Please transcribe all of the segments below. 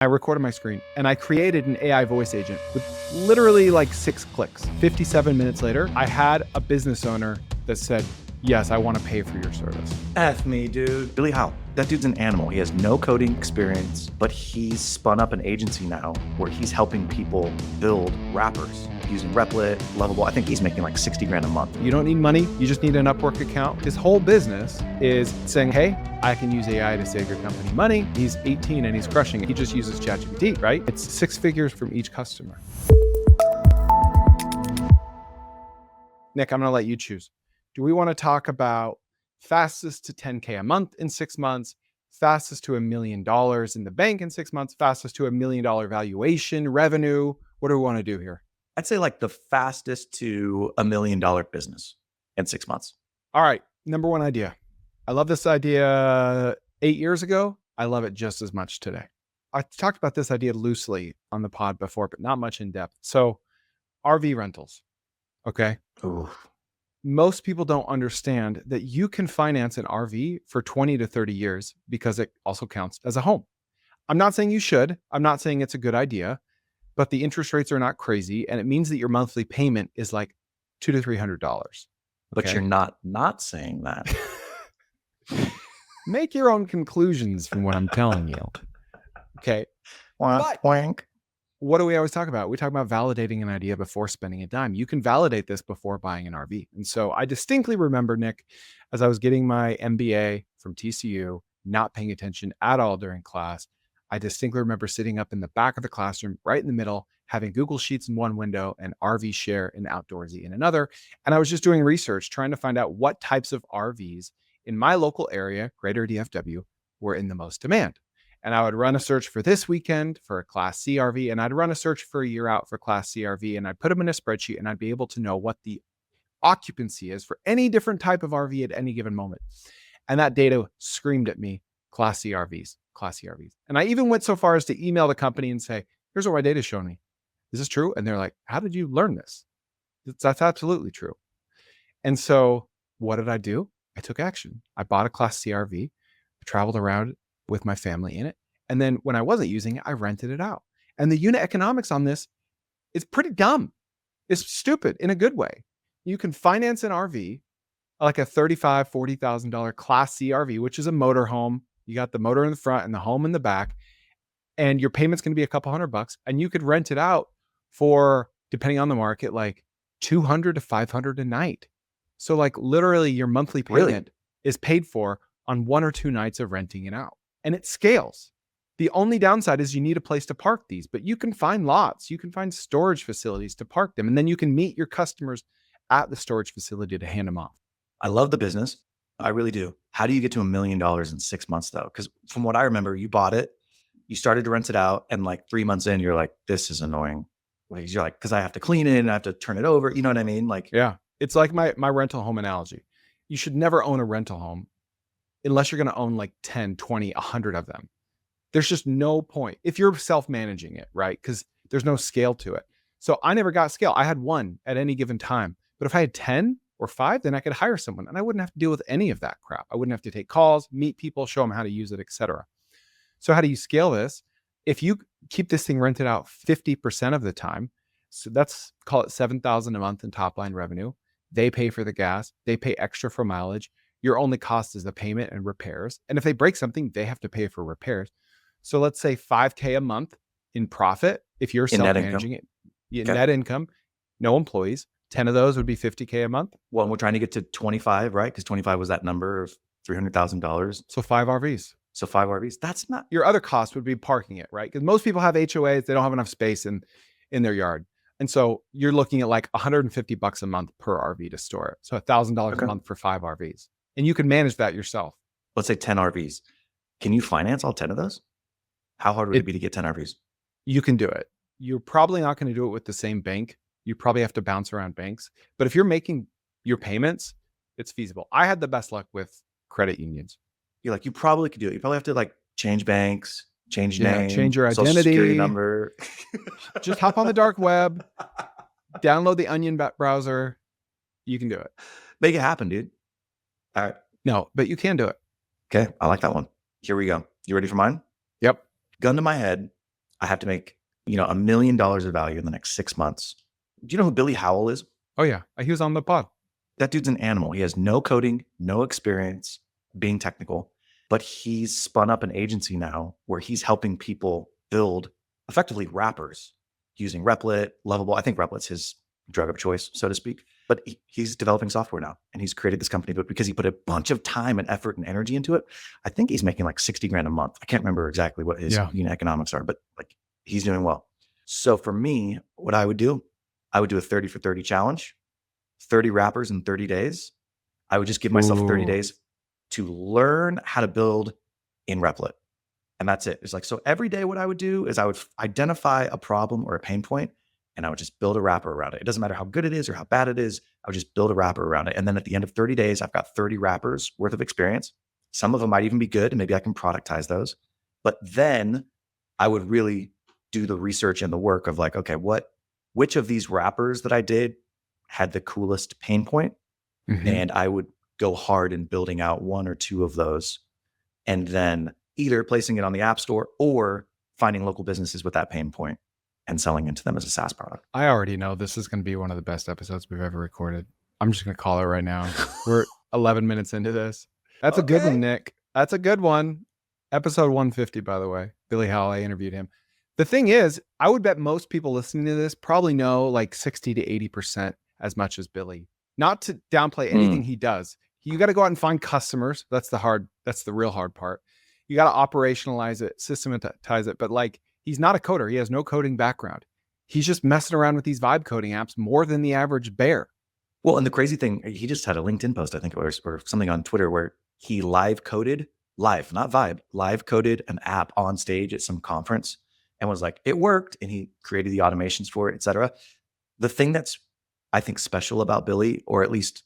I recorded my screen and I created an AI voice agent with literally like 6 clicks. 57 minutes later, I had a business owner that said, yes, I want to pay for your service. F me, dude. Billy Howell. That dude's an animal. He has no coding experience, but he's spun up an agency now where he's helping people build rappers using Replit, Lovable. I think he's making like 60 grand a month. You don't need money. You just need an Upwork account. His whole business is saying, hey, I can use AI to save your company money. He's 18 and he's crushing it. He just uses ChatGPT, right? It's 6 figures from each customer. Nick, I'm going to let you choose. Do we want to talk about fastest to 10K a month in 6 months, fastest to $1 million in the bank in 6 months, fastest to $1 million valuation, revenue? What do we want to do here? I'd say like the fastest to $1 million business in 6 months. All right. Number one idea. I love this idea 8 years ago. I love it just as much today. I talked about this idea loosely on the pod before, but not much in depth. So RV rentals. Okay. Ooh. Most people don't understand that you can finance an RV for 20 to 30 years because it also counts as a home. I'm not saying you should. I'm not saying it's a good idea, but the interest rates are not crazy. And it means that your monthly payment is like $200 to $300. But you're not saying that. Make your own conclusions from what I'm telling you. Okay. Wank. What do we always talk about? We talk about validating an idea before spending a dime. You can validate this before buying an RV. And so I distinctly remember, Nick, as I was getting my MBA from TCU, not paying attention at all during class. I distinctly remember sitting up in the back of the classroom, right in the middle, having Google Sheets in one window and RV Share and Outdoorsy in another. And I was just doing research, trying to find out what types of RVs in my local area, greater DFW, were in the most demand. And I would run a search for this weekend for a Class C RV, and I'd run a search for a year out for Class C RV, and I'd put them in a spreadsheet, and I'd be able to know what the occupancy is for any different type of RV at any given moment. And that data screamed at me, Class C RVs, Class C RVs. And I even went so far as to email the company and say, here's what my data is showing me. Is this true? And they're like, how did you learn this? That's absolutely true. And so what did I do? I took action. I bought a Class C RV, I traveled around with my family in it. And then when I wasn't using it, I rented it out. And the unit economics on this is pretty dumb. It's stupid in a good way. You can finance an RV, like a $35,000, $40,000 Class C RV, which is a motorhome. You got the motor in the front and the home in the back, and your payment's going to be a couple $100, and you could rent it out for, depending on the market, like $200 to $500 a night. So like literally your monthly payment is paid for on 1 or 2 nights of renting it out. And it scales. The only downside is you need a place to park these, but you can find lots, you can find storage facilities to park them, and then you can meet your customers at the storage facility to hand them off. I love the business. I really do. How do you get to $1 million in 6 months though? Because from what I remember, you bought it, you started to rent it out, and like 3 months in, you're like, this is annoying. You're like, because I have to clean it and I have to turn it over. You know what I mean? Like, yeah, it's like my rental home analogy. You should never own a rental home unless you're going to own like 10, 20, 100 of them. There's just no point if you're self-managing it, right? Because there's no scale to it. So I never got scale. I had 1 at any given time. But if I had 10 or 5, then I could hire someone and I wouldn't have to deal with any of that crap. I wouldn't have to take calls, meet people, show them how to use it, etc. So how do you scale this? If you keep this thing rented out 50% of the time, so that's, call it $7,000 a month in top line revenue. They pay for the gas. They pay extra for mileage. Your only cost is the payment and repairs. And if they break something, they have to pay for repairs. So let's say $5K a month in profit. If you're self-managing it, net income, no employees, 10 of those would be $50K a month. Well, we're trying to get to 25, right? Because 25 was that number of $300,000. So 5 RVs. So 5 RVs. That's not. Your other cost would be parking it, right? Because most people have HOAs. They don't have enough space in their yard. And so you're looking at like $150 a month per RV to store it. So $1,000 a month for 5 RVs. And you can manage that yourself. Let's say 10 RVs. Can you finance all 10 of those? How hard would it be to get 10 RVs? You can do it. You're probably not going to do it with the same bank. You probably have to bounce around banks. But if you're making your payments, it's feasible. I had the best luck with credit unions. You're like, you probably could do it. You probably have to like change banks, change name, change your social identity, security number. Just hop on the dark web, download the Onion browser. You can do it. Make it happen, dude. All right. No, but you can do it. Okay. I like that one. Here we go. You ready for mine? Yep. Gun to my head. I have to make, $1 million of value in the next 6 months. Do you know who Billy Howell is? Oh yeah, he was on the pod. That dude's an animal. He has no coding, no experience being technical, but he's spun up an agency now where he's helping people build effectively wrappers using Replit, Lovable. I think Replit's his drug of choice, so to speak. But he's developing software now, and he's created this company. But because he put a bunch of time and effort and energy into it, I think he's making like 60 grand a month. I can't remember exactly what his unit economics are, but like he's doing well. So for me, what I would do a 30 for 30 challenge, 30 wrappers in 30 days. I would just give myself 30 days to learn how to build in Replit. And that's it. It's like, so every day what I would do is I would identify a problem or a pain point, and I would just build a wrapper around it. It doesn't matter how good it is or how bad it is. I would just build a wrapper around it. And then at the end of 30 days, I've got 30 wrappers worth of experience. Some of them might even be good, and maybe I can productize those. But then I would really do the research and the work of like, okay, which of these wrappers that I did had the coolest pain point? And I would go hard in building out one or two of those, and then either placing it on the App Store or finding local businesses with that pain point and selling into them as a SaaS product. I already know this is going to be one of the best episodes we've ever recorded. I'm just going to call it right now. We're 11 minutes into this. That's a good one, Nick. That's a good one. Episode 150, by the way. Billy Howell, I interviewed him. The thing is, I would bet most people listening to this probably know like 60 to 80% as much as Billy. Not to downplay anything he does. You got to go out and find customers. That's the real hard part. You got to operationalize it, systematize it. But like, he's not a coder. He has no coding background. He's just messing around with these vibe coding apps more than the average bear. Well, and the crazy thing, he just had a LinkedIn post, I think it was, or something on Twitter where he live coded an app on stage at some conference and was like, it worked. And he created the automations for it, et cetera. The thing that's, I think, special about Billy, or at least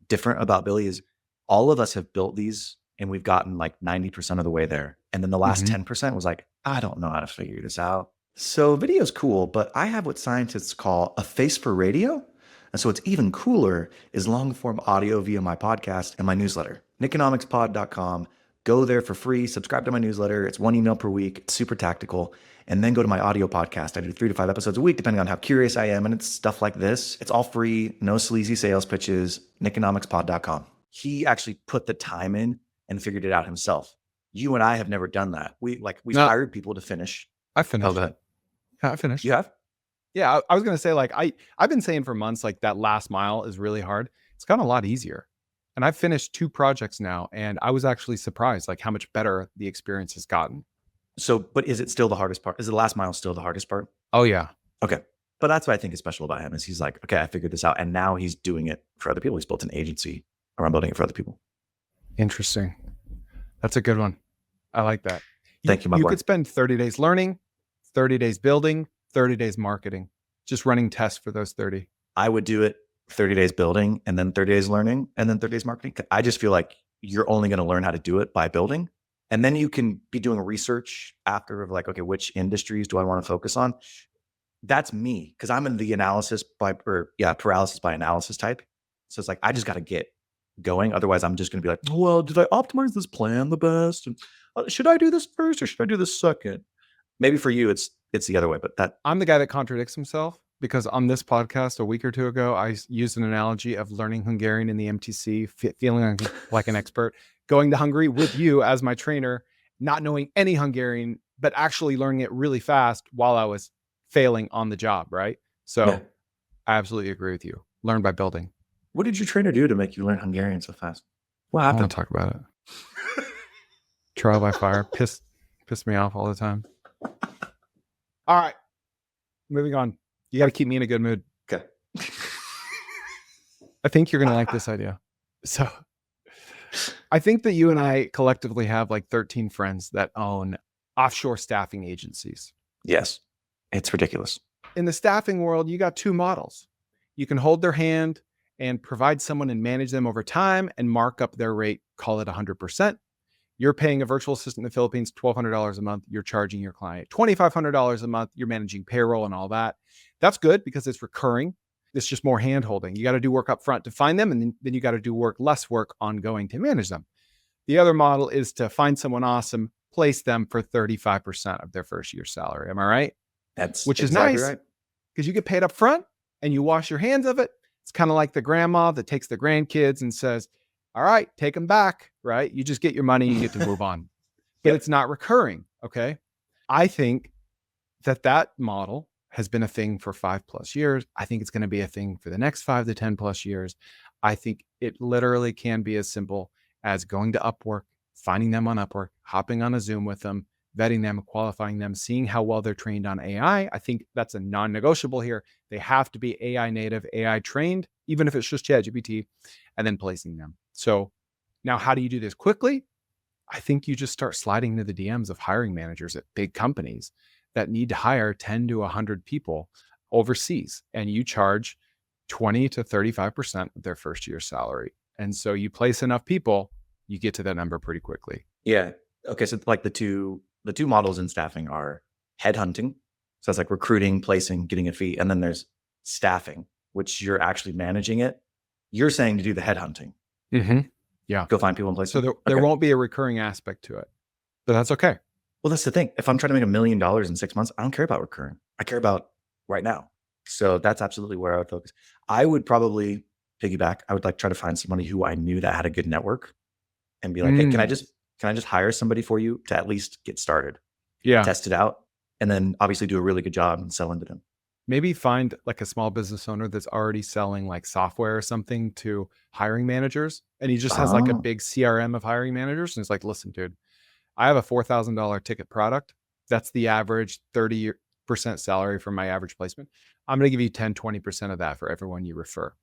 different about Billy, is all of us have built these and we've gotten like 90% of the way there. And then the last 10% was like, I don't know how to figure this out. So video is cool, but I have what scientists call a face for radio. And so what's even cooler is long form audio via my podcast and my newsletter, Nikonomicspod.com. Go there for free. Subscribe to my newsletter. It's 1 email per week. It's super tactical. And then go to my audio podcast. I do 3 to 5 episodes a week, depending on how curious I am. And it's stuff like this. It's all free. No sleazy sales pitches. Nikonomicspod.com. He actually put the time in and figured it out himself. You and I have never done that. We've hired people to finish. I finished. Oh, go ahead. Yeah, I finished. You have? Yeah, I was going to say, like, I've been saying for months, like, that last mile is really hard. It's gotten a lot easier. And I've finished 2 projects now, and I was actually surprised, like, how much better the experience has gotten. So, but is it still the hardest part? Is the last mile still the hardest part? Oh, yeah. Okay. But that's what I think is special about him, is he's like, okay, I figured this out. And now he's doing it for other people. He's built an agency around building it for other people. Interesting. That's a good one. I like that. Thank you, my boy. You could spend 30 days learning, 30 days building, 30 days marketing, just running tests for those 30. I would do it 30 days building and then 30 days learning and then 30 days marketing. I just feel like you're only going to learn how to do it by building. And then you can be doing research after of like, okay, which industries do I want to focus on? That's me, because I'm in the paralysis by analysis type. So it's like, I just got to get going. Otherwise, I'm just going to be like, well, did I optimize this plan the best? And should I do this first or should I do this second? Maybe for you, it's the other way, but that I'm the guy that contradicts himself, because on this podcast a week or 2 ago, I used an analogy of learning Hungarian in the MTC, feeling like an expert, going to Hungary with you as my trainer, not knowing any Hungarian, but actually learning it really fast while I was failing on the job, right? So yeah. I absolutely agree with you. Learn by building. What did your trainer do to make you learn Hungarian so fast? What happened? I don't talk about it. Trial by fire. Piss me off all the time. All right. Moving on. You got to keep me in a good mood. Okay. I think you're going to like this idea. So I think that you and I collectively have like 13 friends that own offshore staffing agencies. Yes. It's ridiculous. In the staffing world, you got 2 models. You can hold their hand and provide someone and manage them over time and mark up their rate, call it 100%. You're paying a virtual assistant in the Philippines $1,200 a month. You're charging your client $2,500 a month. You're managing payroll and all that. That's good because it's recurring. It's just more hand-holding. You got to do work up front to find them, and then you got to do less work ongoing to manage them. The other model is to find someone awesome, place them for 35% of their first year's salary. Am I right? That's Which is exactly nice right. because you get paid up front and you wash your hands of it. It's kind of like the grandma that takes the grandkids and says, all right, take them back, right? You just get your money, you get to move on. But Yep. it's not recurring. Okay. I think that model has been a thing for 5+ years. I think it's going to be a thing for the next 5 to 10+ years. I think it literally can be as simple as going to Upwork, finding them on Upwork, hopping on a Zoom with them, vetting them, qualifying them, seeing how well they're trained on AI. I think that's a non-negotiable here. They have to be AI native, AI trained, even if it's just ChatGPT, and then placing them. So now, how do you do this quickly? I think you just start sliding into the DMs of hiring managers at big companies that need to hire 10 to 100 people overseas, and you charge 20 to 35% of their first year salary. And so you place enough people, you get to that number pretty quickly. Yeah. Okay. So like the two models in staffing are headhunting. So that's like recruiting, placing, getting a fee. And then there's staffing, which you're actually managing it. You're saying to do the headhunting. Mm-hmm. Yeah. Go find people and place So them. there Okay. won't be a recurring aspect to it, but that's okay. Well, that's the thing. If I'm trying to make $1 million in 6 months, I don't care about recurring. I care about right now. So that's absolutely where I would focus. I would probably piggyback. I would like try to find somebody who I knew that had a good network and be like, hey, can I just hire somebody for you to at least get started, Yeah. test it out, and then obviously do a really good job and sell into them. Maybe find like a small business owner that's already selling like software or something to hiring managers. And he just has like a Oh, big CRM of hiring managers. And it's like, listen, dude, I have a $4,000 ticket product. That's the average 30% salary for my average placement. I'm going to give you 10, 20% of that for everyone you refer.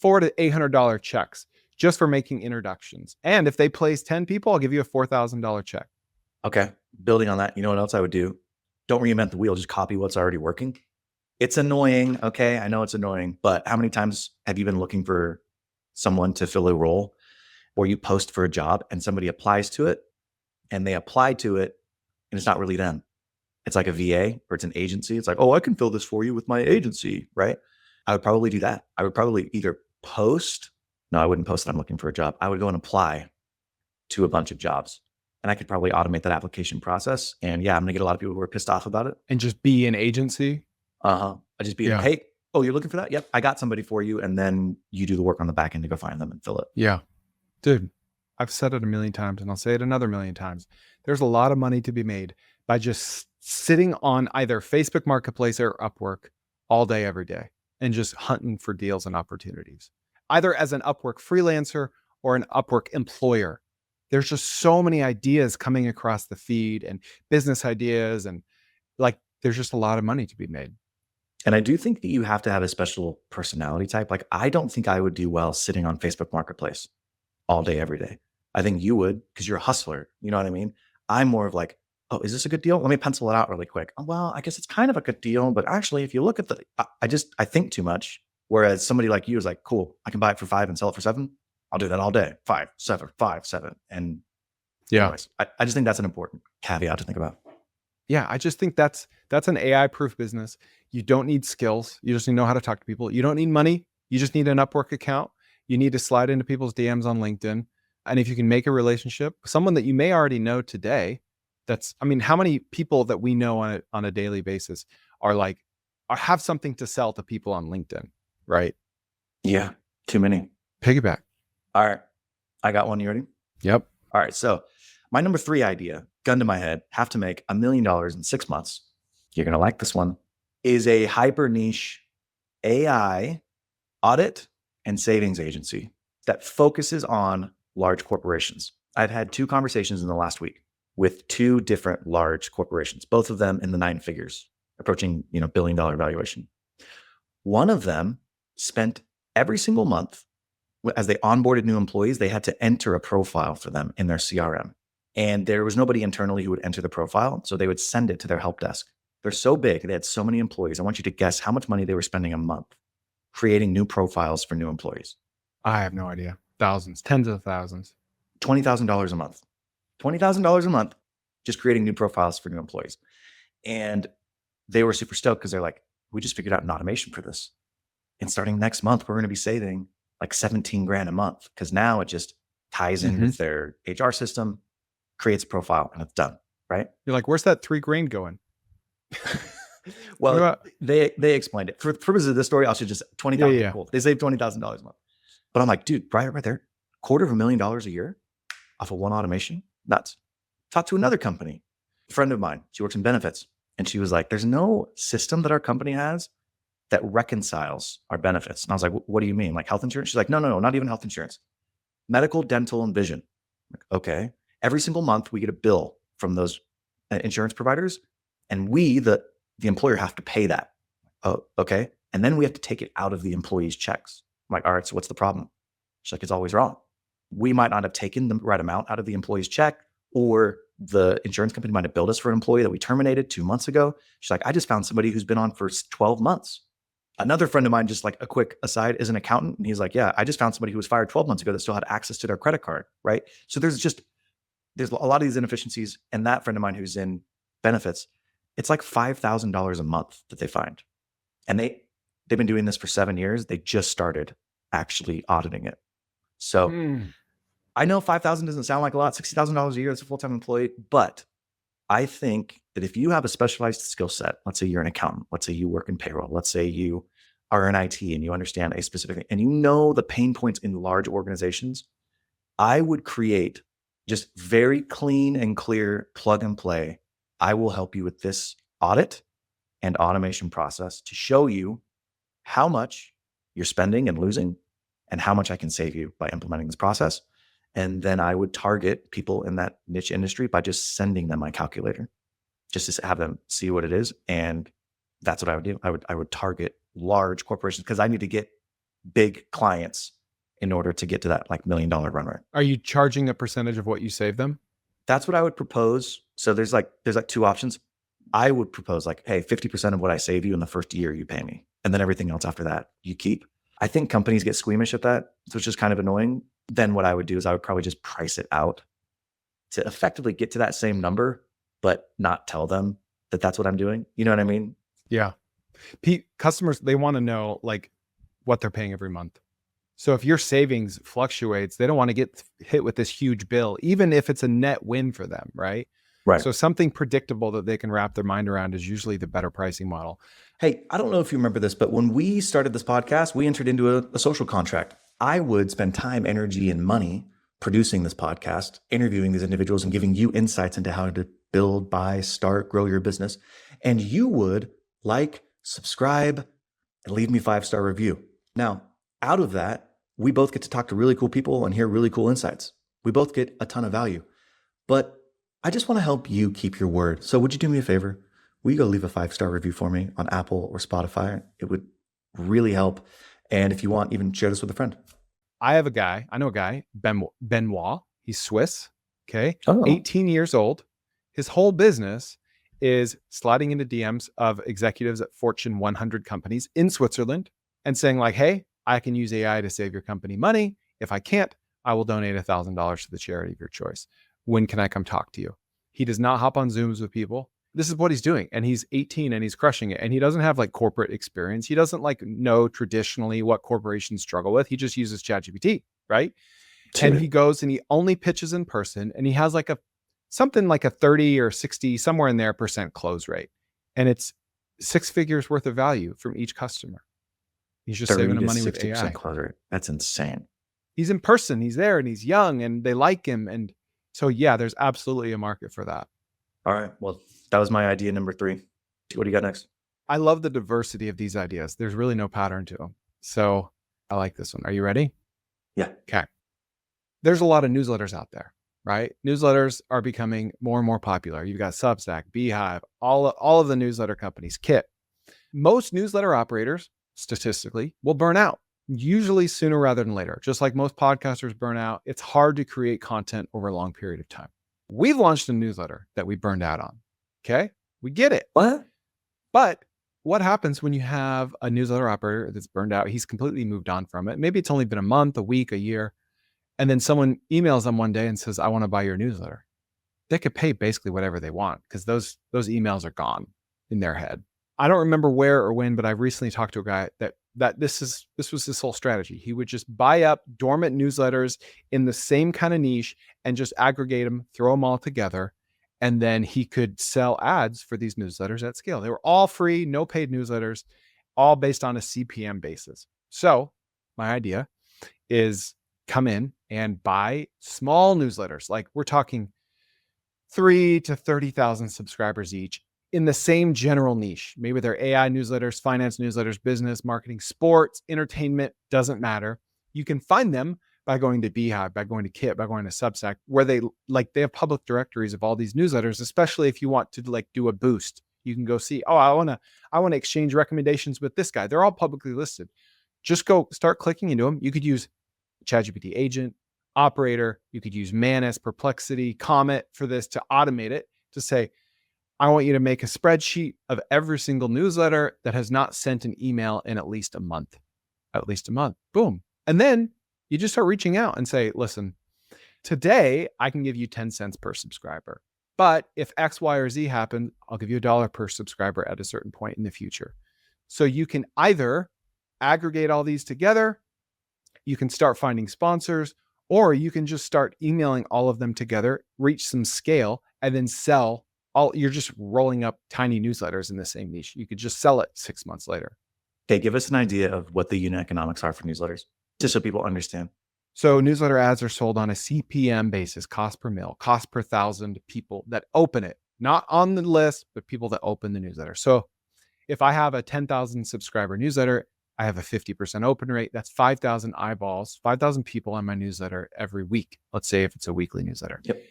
$400 to $800 checks just for making introductions. And if they place 10 people, I'll give you a $4,000 check. okay. Building on that, you know what else I would do? Don't reinvent the wheel. Just copy what's already working. It's annoying. Okay. I know it's annoying, but how many times have you been looking for someone to fill a role or you post for a job and somebody applies to it and they apply to it and it's not really them? It's like a VA or it's an agency. It's like, oh, I can fill this for you with my agency, right? I would probably do that. I would probably either post. No, I wouldn't post that I'm looking for a job. I would go and apply to a bunch of jobs. And I could probably automate that application process. And yeah, I'm gonna get a lot of people who are pissed off about it. And just be an agency. I just be like, Yeah. hey, oh, you're looking for that? Yep, I got somebody for you. And then you do the work on the back end to go find them and fill it. Yeah. Dude, I've said it a million times and I'll say it another million times. There's a lot of money to be made by just sitting on either Facebook Marketplace or Upwork all day, every day, and just hunting for deals and opportunities, either as an Upwork freelancer or an Upwork employer. There's just so many ideas coming across the feed and business ideas. And like, there's just a lot of money to be made. And I do think that you have to have a special personality type. Like, I don't think I would do well sitting on Facebook Marketplace all day, every day. I think you would because you're a hustler. You know what I mean? I'm more of like, oh, is this a good deal? Let me pencil it out really quick. Oh, well, I guess it's kind of a good deal, but actually, if you look at I think too much. Whereas somebody like you is like, cool, I can buy it for 5 and sell it for 7. I'll do that all day. 5, 7, 5, 7. And Yeah. anyways, I just think that's an important caveat to think about. Yeah, I just think that's an AI proof business. You don't need skills. You just need to know how to talk to people. You don't need money. You just need an Upwork account. You need to slide into people's DMs on LinkedIn. And if you can make a relationship, someone that you may already know today, I mean, how many people that we know on a daily basis are have something to sell to people on LinkedIn, right? Yeah, too many. Piggyback. All right, I got one. You ready? Yep. All right, so my number 3 idea, gun to my head, have to make $1 million in 6 months. You're gonna like this one. Is a hyper niche AI audit and savings agency that focuses on large corporations. I've had 2 conversations in the last week with 2 different large corporations, both of them in the 9 figures, approaching, billion-dollar valuation. One of them spent every single month as they onboarded new employees, they had to enter a profile for them in their CRM. And there was nobody internally who would enter the profile. So they would send it to their help desk. They're so big. They had so many employees. I want you to guess how much money they were spending a month creating new profiles for new employees. I have no idea. Thousands, tens of thousands. $20,000 a month. $20,000 a month just creating new profiles for new employees. And they were super stoked because they're like, we just figured out an automation for this. And starting next month, we're going to be saving like 17 grand a month because now it just ties in with their HR system, creates a profile, and it's done. right? You're like, where's that $3,000 going? What Well, about, they explained it. For the purposes of this story, I should just $20,000. yeah. Cool. They saved $20,000 a month. But I'm like, dude, right there, $250,000 a year off of one automation. Nuts. Talked to another company, a friend of mine. She works in benefits, and she was like, "There's no system that our company has that reconciles our benefits." And I was like, "What do you mean? Like health insurance?" She's like, "No, not even health insurance. Medical, dental, and vision." I'm like, okay. Every single month, we get a bill from those insurance providers, and we, the employer, have to pay that. Oh, okay. And then we have to take it out of the employee's checks. I'm like, all right, so what's the problem? She's like, it's always wrong. We might not have taken the right amount out of the employee's check, or the insurance company might have billed us for an employee that we terminated 2 months ago. She's like, I just found somebody who's been on for 12 months. Another friend of mine, just like a quick aside, is an accountant. And he's like, yeah, I just found somebody who was fired 12 months ago that still had access to their credit card. Right. So there's a lot of these inefficiencies. And that friend of mine who's in benefits, it's like $5,000 a month that they find. And they've been doing this for 7 years. They just started actually auditing it. So I know 5,000 doesn't sound like a lot, $60,000 a year as a full-time employee, but I think that if you have a specialized skill set, let's say you're an accountant, let's say you work in payroll, let's say you are in IT and you understand a specific thing, and you know the pain points in large organizations, I would create just very clean and clear plug and play. I will help you with this audit and automation process to show you how much you're spending and losing and how much I can save you by implementing this process. And then I would target people in that niche industry by just sending them my calculator, just to have them see what it is. And that's what I would do. I would target large corporations because I need to get big clients in order to get to that like $1 million run rate. Are you charging a percentage of what you save them? That's what I would propose. So there's like 2 options. I would propose like, hey, 50% of what I save you in the first year, you pay me. And then everything else after that, you keep. I think companies get squeamish at that. So it's just kind of annoying. Then what I would do is I would probably just price it out to effectively get to that same number, but not tell them that that's what I'm doing. You know what I mean? Yeah. Customers, they want to know like what they're paying every month. So if your savings fluctuates, they don't want to get hit with this huge bill, even if it's a net win for them, right? Right. So something predictable that they can wrap their mind around is usually the better pricing model. Hey, I don't know if you remember this, but when we started this podcast, we entered into a social contract. I would spend time, energy, and money producing this podcast, interviewing these individuals and giving you insights into how to build, buy, start, grow your business. And you would like, subscribe, and leave me 5-star review. Now, out of that, we both get to talk to really cool people and hear really cool insights. We both get a ton of value. But I just want to help you keep your word. So would you do me a favor? Will you go leave a 5-star review for me on Apple or Spotify? It would really help. And if you want, even share this with a friend. I know a guy, Ben Waugh. He's Swiss. Okay. Oh. 18 years old. His whole business is sliding into DMs of executives at Fortune 100 companies in Switzerland and saying like, hey, I can use AI to save your company money. If I can't, I will donate $1,000 to the charity of your choice. When can I come talk to you? He does not hop on Zooms with people. This is what he's doing. And he's 18 and he's crushing it. And he doesn't have like corporate experience. He doesn't like know traditionally what corporations struggle with. He just uses ChatGPT, right? Dude. And he goes and he only pitches in person and he has like something like a 30 or 60, somewhere in there % close rate. And it's 6 figures worth of value from each customer. He's just saving them money with AI. Close rate. That's insane. He's in person. He's there and he's young and they like him. And so, yeah, there's absolutely a market for that. All right. Well, that was my idea number 3. What do you got next? I love the diversity of these ideas. There's really no pattern to them. So I like this one. Are you ready? Yeah. Okay. There's a lot of newsletters out there, right? Newsletters are becoming more and more popular. You've got Substack, Beehive, all of the newsletter companies, Kit. Most newsletter operators, statistically, will burn out, usually sooner rather than later. Just like most podcasters burn out, it's hard to create content over a long period of time. We've launched a newsletter that we burned out on. Okay. We get it. What? But what happens when you have a newsletter operator that's burned out? He's completely moved on from it. Maybe it's only been a month, a week, a year. And then someone emails them one day and says, I want to buy your newsletter. They could pay basically whatever they want because those emails are gone in their head. I don't remember where or when, but I recently talked to a guy that this was his whole strategy. He would just buy up dormant newsletters in the same kind of niche and just aggregate them, throw them all together. And then he could sell ads for these newsletters at scale. They were all free, no paid newsletters, all based on a CPM basis. So my idea is come in and buy small newsletters. Like we're talking 3 to 30,000 subscribers each in the same general niche. Maybe they're AI newsletters, finance newsletters, business, marketing, sports, entertainment, doesn't matter. You can find them by going to Beehive, by going to Kit, by going to Substack, where they have public directories of all these newsletters, especially if you want to like do a boost. You can go see, oh, I want to exchange recommendations with this guy. They're all publicly listed. Just go start clicking into them. You could use ChatGPT agent, operator. You could use Manus, Perplexity, Comet for this to automate it to say, I want you to make a spreadsheet of every single newsletter that has not sent an email in at least a month. Boom. And then you just start reaching out and say, listen, today I can give you 10 cents per subscriber. But if X, Y, or Z happen, I'll give you $1 per subscriber at a certain point in the future. So you can either aggregate all these together, you can start finding sponsors, or you can just start emailing all of them together, reach some scale, and then sell all. You're just rolling up tiny newsletters in the same niche. You could just sell it 6 months later. Okay, give us an idea of what the unit economics are for newsletters, just so people understand. So newsletter ads are sold on a CPM basis, cost per mil, cost per 1,000 people that open it, not on the list, but people that open the newsletter. So if I have a 10,000 subscriber newsletter, I have a 50% open rate. That's 5,000 eyeballs, 5,000 people on my newsletter every week. Let's say if it's a weekly newsletter. Yep.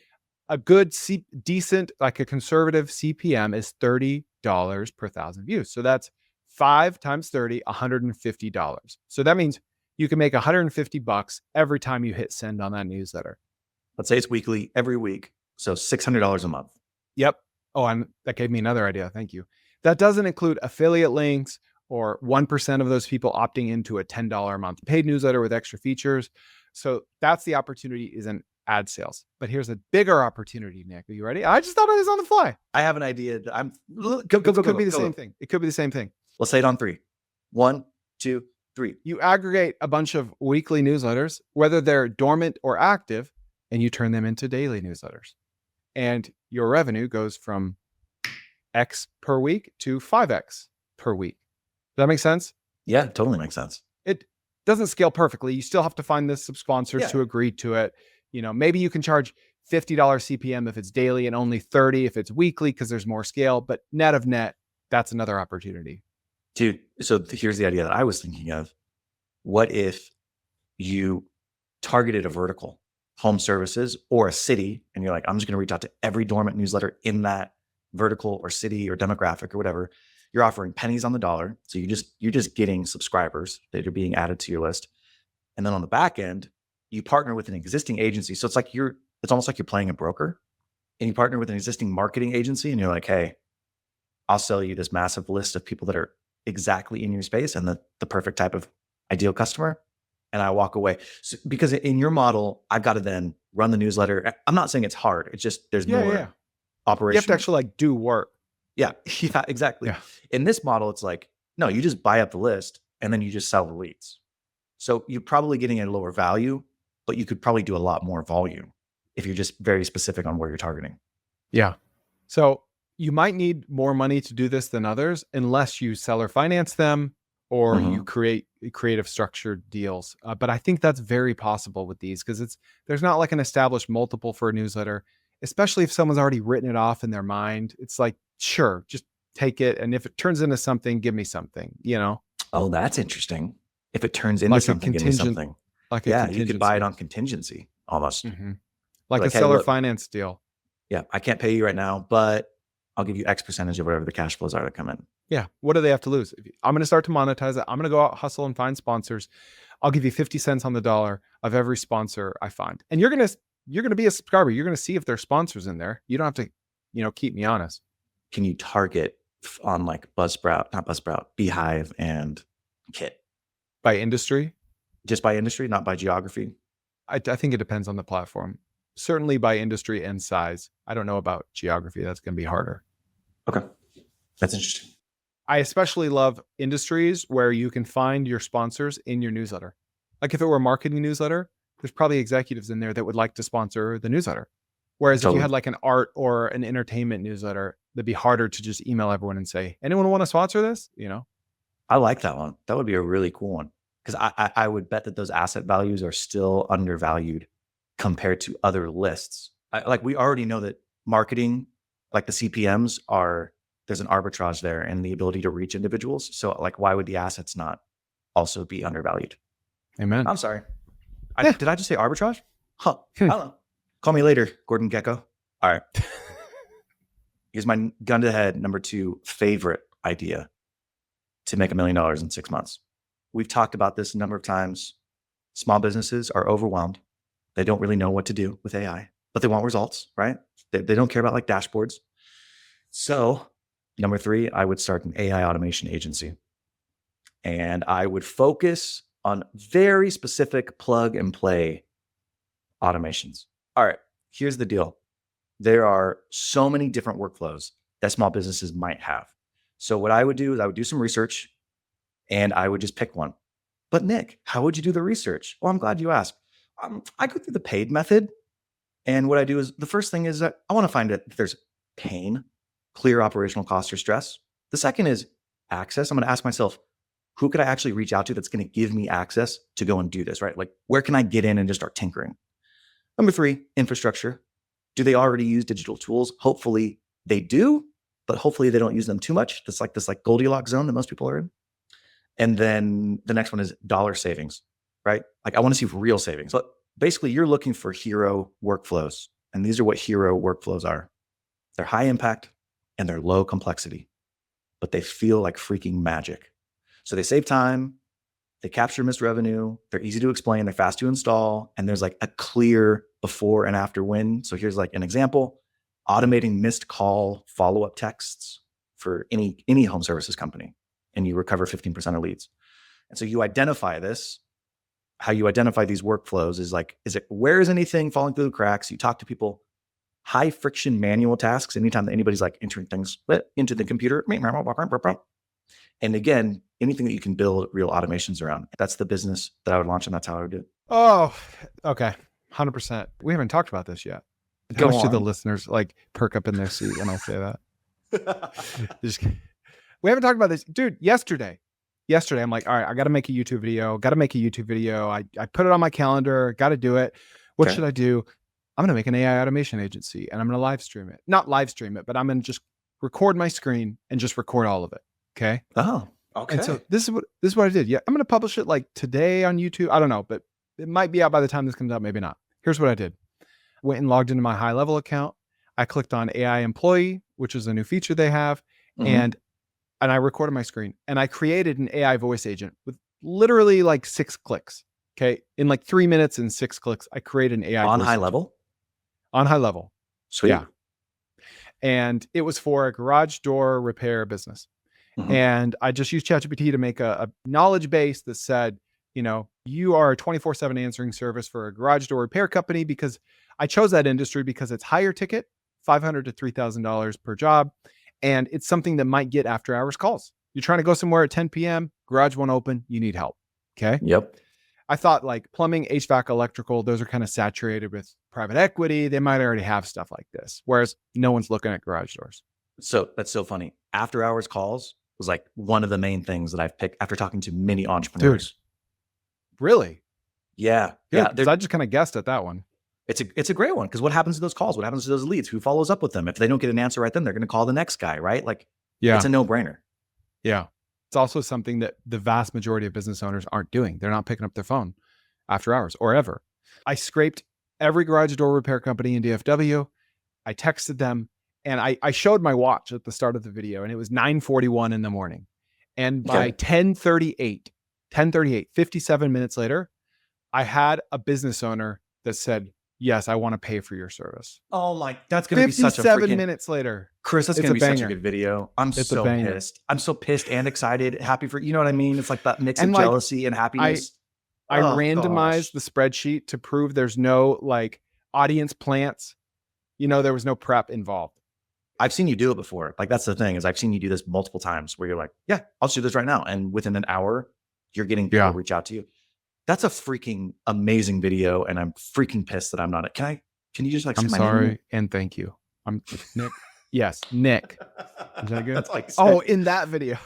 A good, decent, like a conservative CPM is $30 per 1,000 views. So that's 5 times 30, $150. So that means you can make $150 every time you hit send on that newsletter. Let's say it's weekly, every week. So $600 a month. Yep. Oh, and that gave me another idea. Thank you. That doesn't include affiliate links or 1% of those people opting into a $10 a month paid newsletter with extra features. So that's the opportunity, is in ad sales. But here's a bigger opportunity, Nick. Are you ready? I just thought of this on the fly. I have an idea. It could be the same thing. It could be the same thing. Let's say it on 3. 1, 2, 3. You aggregate a bunch of weekly newsletters, whether they're dormant or active, and you turn them into daily newsletters. And your revenue goes from X per week to 5X per week. Does that make sense? Yeah, totally makes sense. It doesn't scale perfectly. You still have to find the sponsors to agree to it. You know, maybe you can charge $50 CPM if it's daily and only 30 if it's weekly because there's more scale. But net of net, that's another opportunity. Dude, so here's the idea that I was thinking of. What if you targeted a vertical, home services, or a city, and you're like, I'm just going to reach out to every dormant newsletter in that vertical or city or demographic or whatever. You're offering pennies on the dollar. So you're just getting subscribers that are being added to your list. And then on the back end, you partner with an existing agency. So it's almost like you're playing a broker, and you partner with an existing marketing agency, and you're like, hey, I'll sell you this massive list of people that are exactly in your space and the perfect type of ideal customer. And I walk away. So, because in your model, I've got to then run the newsletter. I'm not saying it's hard. It's just, there's more operation. You have to actually like do work. Yeah, exactly. Yeah. In this model, it's like, no, you just buy up the list and then you just sell the leads. So you're probably getting a lower value, but you could probably do a lot more volume if you're just very specific on where you're targeting. Yeah. So you might need more money to do this than others unless you seller finance them or you create creative structured deals. But I think that's very possible with these because there's not like an established multiple for a newsletter, especially if someone's already written it off in their mind. It's like, sure, just take it. And if it turns into something, give me something, you know? Oh, that's interesting. If it turns into something, give me something. You could buy it on contingency almost. Like a seller finance deal. Yeah, I can't pay you right now, but I'll give you X percentage of whatever the cash flows are that come in. Yeah. What do they have to lose? I'm going to start to monetize it. I'm going to go out, hustle, and find sponsors. I'll give you 50 cents on the dollar of every sponsor I find. And you're going to be a subscriber. You're going to see if there's sponsors in there. You don't have to, keep me honest. Can you target on like Beehive and Kit? By industry? Just by industry, not by geography? I think it depends on the platform. Certainly by industry and size. I don't know about geography. That's going to be harder. Okay. That's interesting. I especially love industries where you can find your sponsors in your newsletter. Like if it were a marketing newsletter, there's probably executives in there that would like to sponsor the newsletter. Whereas if you Totally. had like an art or an entertainment newsletter, that'd be harder to just email everyone and say, anyone want to sponsor this? You know? I like that one. That would be a really cool one because I would bet that those asset values are still undervalued compared to other lists. Like we already know that marketing, like the CPMs are, there's an arbitrage there and the ability to reach individuals. So like, why would the assets not also be undervalued? Amen. I'm sorry. Yeah. Did I just say arbitrage? Huh. Hmm. I don't know. Call me later, Gordon Gecko. All right. Here's my gun to the head. Number 2 favorite idea to make $1 million in 6 months. We've talked about this a number of times. Small businesses are overwhelmed. They don't really know what to do with AI, but they want results, right? They don't care about like dashboards. So, number 3, I would start an AI automation agency. And I would focus on very specific plug and play automations. All right, here's the deal. There are so many different workflows that small businesses might have. So what I would do is I would do some research and I would just pick one. But Nick, how would you do the research? Well, I'm glad you asked. I go through the paid method. And what I do is the first thing is that I want to find that if there's pain, clear operational cost or stress. The second is access. I'm going to ask myself, who could I actually reach out to that's going to give me access to go and do this, right? Like, where can I get in and just start tinkering? Number 3, infrastructure. Do they already use digital tools? Hopefully they do, but hopefully they don't use them too much. That's like this like Goldilocks zone that most people are in. And then the next one is dollar savings, right? Like I want to see real savings. But basically you're looking for hero workflows. And these are what hero workflows are. They're high impact and they're low complexity, but they feel like freaking magic. So they save time, they capture missed revenue, they're easy to explain, they're fast to install, and there's like a clear before and after win. So here's like an example, automating missed call follow-up texts for any home services company, and you recover 15% of leads. And so you identify this. How you identify these workflows is like, where is anything falling through the cracks? You talk to people, high friction manual tasks, anytime that anybody's like entering things into the computer. And again, anything that you can build real automations around. That's the business that I would launch, and that's how I would do it. Oh, okay. 100%. We haven't talked about this yet. How Go much do the on. listeners like perk up in their seat when I say that? We haven't talked about this. Dude, yesterday, I'm like, all right, I got to make a YouTube video. I put it on my calendar, got to do it. What Okay. should I do? I'm going to make an AI automation agency and I'm going to live stream it. Not live stream it, but I'm going to just record my screen and just record all of it. Okay. Oh, okay. And so this is what I did. Yeah. I'm going to publish it like today on YouTube. I don't know, but it might be out by the time this comes out. Maybe not. Here's what I did. Went and logged into my high level account. I clicked on AI employee, which is a new feature they have. And I recorded my screen and I created an AI voice agent with literally like 6 clicks. Okay. In like 3 minutes and 6 clicks, I created an AI on voice high agent. level. On high level. Sweet. Yeah. And it was for a garage door repair business. And I just used ChatGPT to make a knowledge base that said, you know, you are a 24/7 answering service for a garage door repair company, because I chose that industry because it's higher ticket, $500 to $3,000 per job. And it's something that might get after hours calls. You're trying to go somewhere at 10 p.m., garage won't open, you need help. Okay. Yep. I thought like plumbing, HVAC, electrical, those are kind of saturated with private equity. They might already have stuff like this, whereas no one's looking at garage doors. So that's so funny. After hours calls was like one of the main things that I've picked after talking to many entrepreneurs. Really? Yeah. Good, Yeah. I just kind of guessed at that one. It's a great one, because what happens to those calls? What happens to those leads? Who follows up with them? If they don't get an answer right then, they're going to call the next guy, right? Like, Yeah. it's a no-brainer. Yeah. It's also something that the vast majority of business owners aren't doing. They're not picking up their phone after hours or ever. I scraped every garage door repair company in DFW. I texted them and I showed my watch at the start of the video, and it was 9:41 in the morning. And by 10:38, 57 minutes later, I had a business owner that said, yes, I want to pay for your service. Oh my, that's going to be such a 57 minutes later. Chris, that's It's going to be a such a banger. good video. I'm It's a so banger. pissed. I'm so pissed and excited, happy for, you know what I mean? It's like that mix of And, like, jealousy and happiness. I Oh, randomized gosh. the spreadsheet to prove there's no like audience plants. You know, there was no prep involved. I've seen you do it before. Like, that's the thing, is I've seen you do this multiple times where you're like, yeah, I'll just do this right now. And within an hour, you're getting people to reach out to you. That's a freaking amazing video. And I'm freaking pissed that I'm not, can I Can you just like say I'm my name? sorry and thank you. I'm Nick. Yes, Nick. Is that good? That's like Oh, in that video.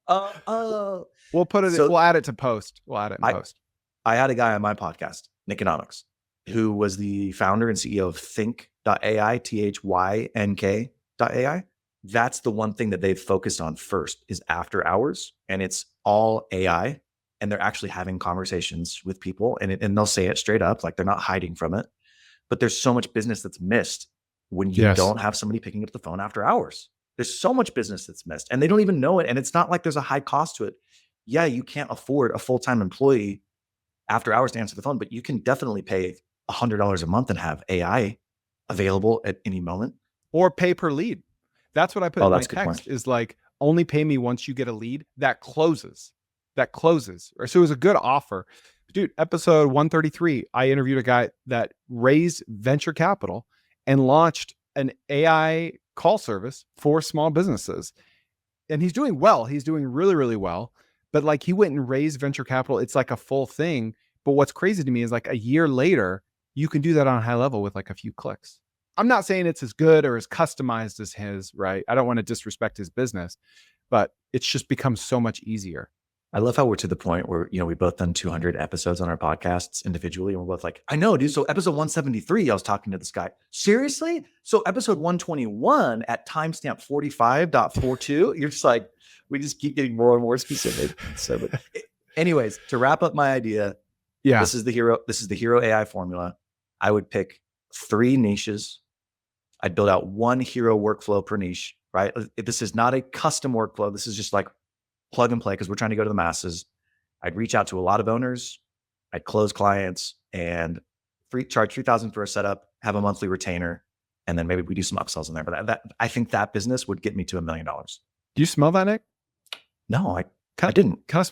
We'll put it. So We'll add it to post. We'll add it in I post. I had a guy on my podcast, Nikonomics, who was the founder and CEO of Think.ai, THYNK.ai. That's the one thing that they've focused on first is after hours, and it's all AI. And they're actually having conversations with people, and they'll say it straight up, like they're not hiding from it. But there's so much business that's missed when you Yes. don't have somebody picking up the phone after hours. There's so much business that's missed, and they don't even know it. And it's not like there's a high cost to it. Yeah, you can't afford a full-time employee after hours to answer the phone, but you can definitely pay $100 a month and have AI available at any moment. Or pay per lead. That's what I put Oh, in my that's a good point. text is like, only pay me once you get a lead that closes. That closes. So it was a good offer. Dude, episode 133, I interviewed a guy that raised venture capital and launched an AI call service for small businesses. And he's doing well. He's doing really, really well. But like he went and raised venture capital. It's like a full thing. But what's crazy to me is like a year later, you can do that on a high level with like a few clicks. I'm not saying it's as good or as customized as his, right? I don't want to disrespect his business, but it's just become so much easier. I love how we're to the point where, we both done 200 episodes on our podcasts individually. And we're both like, I know, dude. So episode 173, I was talking to this guy. Seriously? So episode 121 at timestamp 45.42, you're just like, we just keep getting more and more specific. So, but anyways, to wrap up my idea, Yeah. this is the hero AI formula. I would pick 3 niches. I'd build out 1 hero workflow per niche, right? This is not a custom workflow. This is just like plug and play because we're trying to go to the masses. I'd reach out to a lot of owners. I'd close clients and charge $3,000 for a setup, have a monthly retainer, and then maybe we do some upsells in there. But that I think that business would get me to $1 million. Do you smell that, Nick? No, I didn't. Kind of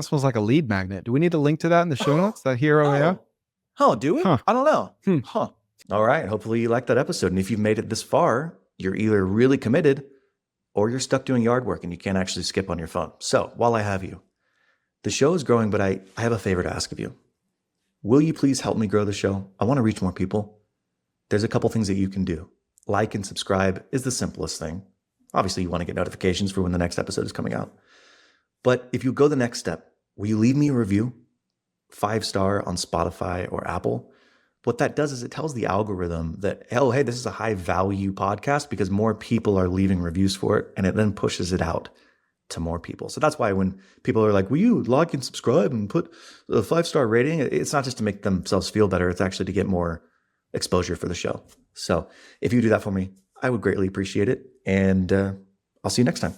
smells like a lead magnet. Do we need to link to that in the show notes? That hero AI? Oh, do we? Huh. I don't know. Huh. All right. Hopefully you liked that episode. And if you've made it this far, you're either really committed or you're stuck doing yard work and you can't actually skip on your phone. So while I have you, the show is growing, but I have a favor to ask of you. Will you please help me grow the show? I want to reach more people. There's a couple things that you can do. Like and subscribe is the simplest thing. Obviously, you want to get notifications for when the next episode is coming out. But if you go the next step, will you leave me a review? 5-star on Spotify or Apple. What that does is it tells the algorithm that, oh, hey, this is a high value podcast because more people are leaving reviews for it, and it then pushes it out to more people. So that's why when people are like, will you like and subscribe and put a 5-star rating? It's not just to make themselves feel better. It's actually to get more exposure for the show. So if you do that for me, I would greatly appreciate it. And I'll see you next time.